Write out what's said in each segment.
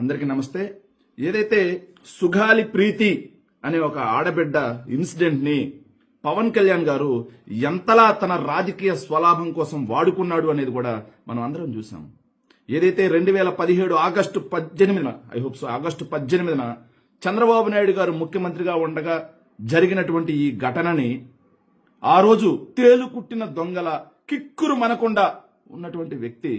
అందరికీ నమస్తే. ఏదైతే సుగాలి ప్రీతి అనే ఒక ఆడబిడ్డ ఇన్సిడెంట్ ని పవన్ కళ్యాణ్ గారు ఎంతలా తన రాజకీయ స్వలాభం కోసం వాడుకున్నాడు అనేది కూడా మనం అందరం చూసాం. ఏదైతే 2017 ఆగస్టు 18న ఆగస్టు 18న చంద్రబాబు నాయుడు గారు ముఖ్యమంత్రిగా ఉండగా జరిగినటువంటి ఈ ఘటనని ఆ రోజు తేలుకుట్టిన దొంగల కిక్కురు మనకుండా ఉన్నటువంటి వ్యక్తి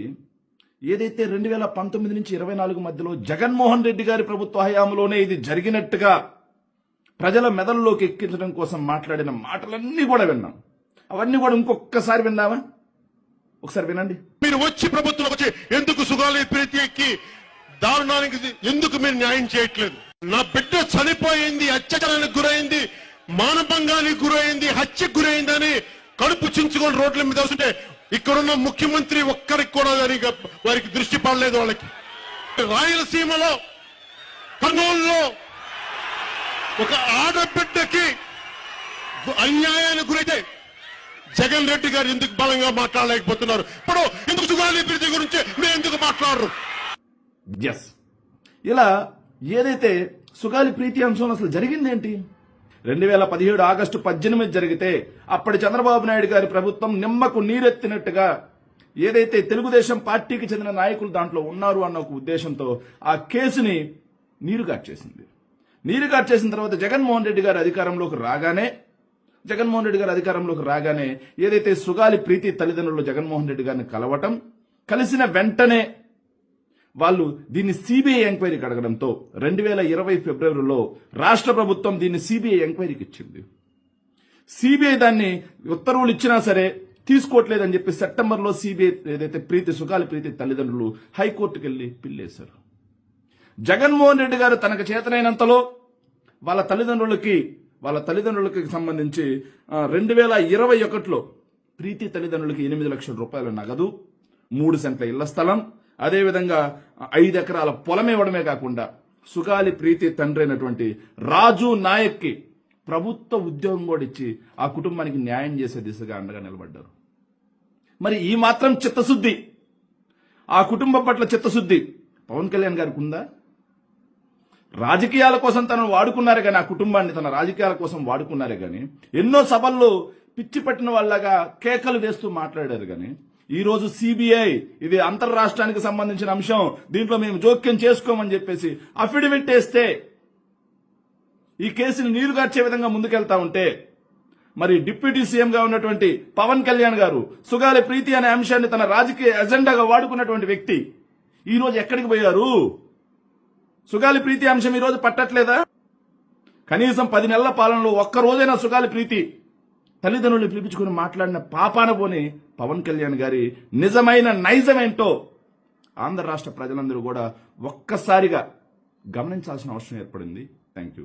ఏదైతే 2019 నుంచి 24 మధ్యలో జగన్మోహన్ రెడ్డి గారి ప్రభుత్వ హయాంలోనే ఇది జరిగినట్టుగా ప్రజల మెదడులోకి ఎక్కించడం కోసం మాట్లాడిన మాటలన్నీ కూడా విన్నాం. అవన్నీ కూడా ఇంకొకసారి విన్నామా? ఒకసారి వినండి. మీరు వచ్చి ప్రభుత్వం వచ్చి ఎందుకు సుగాలి ప్రీతికి దారుణానికి ఎందుకు మీరు న్యాయం చేయట్లేదు? నా బిడ్డ చనిపోయింది, అత్యాచారానికి గురైంది, మానభంగానికి గురైంది, హత్యకు గురైందని కడుపు చించుకొని రోడ్ల మీద వస్తుంటే ఇక్కడున్న ముఖ్యమంత్రి ఒక్కరికి కూడా వారికి దృష్టి పడలేదు. వాళ్ళకి రాయలసీమలో కర్నూలులో ఒక ఆడబిడ్డకి అన్యాయానికి గురైతే జగన్ రెడ్డి గారు ఎందుకు బలంగా మాట్లాడలేకపోతున్నారు? ఇప్పుడు ఎందుకు సుగాలి ప్రీతి గురించి మీరు ఎందుకు మాట్లాడరు? ఇలా ఏదైతే సుగాలి ప్రీతి అంశం అసలు జరిగిందేంటి? 2017 ఆగస్టు 18 జరిగితే అప్పటి చంద్రబాబు నాయుడు గారి ప్రభుత్వం నిమ్మకు నీరెత్తినట్టుగా ఏదైతే తెలుగుదేశం పార్టీకి చెందిన నాయకులు దాంట్లో ఉన్నారు అన్న ఒక ఉద్దేశంతో ఆ కేసుని నీరుగార్చేసింది. నీరుగార్చేసిన తర్వాత జగన్మోహన్ రెడ్డి గారు అధికారంలోకి రాగానే ఏదైతే సుగాలి ప్రీతి తల్లిదండ్రులు జగన్మోహన్ రెడ్డి గారిని కలవటం, కలిసిన వెంటనే వాళ్ళు దీన్ని సిబిఐ ఎంక్వైరీకి అడగడంతో 2020 ఫిబ్రవరిలో రాష్ట్ర ప్రభుత్వం దీన్ని సిబిఐ ఎంక్వైరీకి ఇచ్చింది. సిబిఐ దాన్ని ఉత్తర్వులు ఇచ్చినా సరే తీసుకోవట్లేదని చెప్పి సెప్టెంబర్లో సిబిఐ ఏదైతే సుగాలి ప్రీతి తల్లిదండ్రులు హైకోర్టుకు వెళ్లి పిల్లేశారు. జగన్మోహన్ రెడ్డి గారు తనకు చేతనైనంతలో వాళ్ళ తల్లిదండ్రులకి సంబంధించి 2021లో ప్రీతి తల్లిదండ్రులకి 8 లక్షల రూపాయల నగదు, 3 సెంట్ల ఇళ్ల స్థలం, అదేవిధంగా 5 ఎకరాల పొలం ఇవ్వడమే కాకుండా సుగాలి ప్రీతి తండ్రి అయినటువంటి రాజు నాయక్కి ప్రభుత్వ ఉద్యోగం కూడా ఇచ్చి ఆ కుటుంబానికి న్యాయం చేసే దిశగా అండగా నిలబడ్డారు. మరి ఈ మాత్రం చిత్తశుద్ధి, ఆ కుటుంబం పట్ల చిత్తశుద్ధి పవన్ కళ్యాణ్ గారికి ఉందా? రాజకీయాల కోసం తనను వాడుకున్నారే కానీ, ఆ కుటుంబాన్ని తన రాజకీయాల కోసం వాడుకున్నారే కానీ, ఎన్నో సభల్లో పిచ్చి పట్టిన వాళ్ళగా కేకలు వేస్తూ మాట్లాడారు కానీ, ఈ రోజు సిబిఐ ఇది అంతర్రాష్ట్రానికి సంబంధించిన అంశం, దీంట్లో మేము జోక్యం చేసుకోమని చెప్పేసి అఫిడవిట్ వేస్తే ఈ కేసుని నీరుగార్చే విధంగా ముందుకెళ్తా ఉంటే, మరి డిప్యూటీ సీఎంగా ఉన్నటువంటి పవన్ కళ్యాణ్ గారు సుగాలి ప్రీతి అనే అంశాన్ని తన రాజకీయ ఎజెండాగా వాడుకున్నటువంటి వ్యక్తి ఈ రోజు ఎక్కడికి పోయారు? సుగాలి ప్రీతి అంశం ఈ రోజు పట్టట్లేదా? కనీసం 10 నెలల పాలనలో ఒక్క రోజైనా సుగాలి ప్రీతి తల్లిదండ్రులు పిలిపించుకుని మాట్లాడిన పాపాన పోని పవన్ కళ్యాణ్ గారి నిజమైన నైజమేంటో ఆంధ్ర రాష్ట్ర ప్రజలందరూ కూడా ఒక్కసారిగా గమనించాల్సిన అవసరం ఏర్పడింది. Thank you.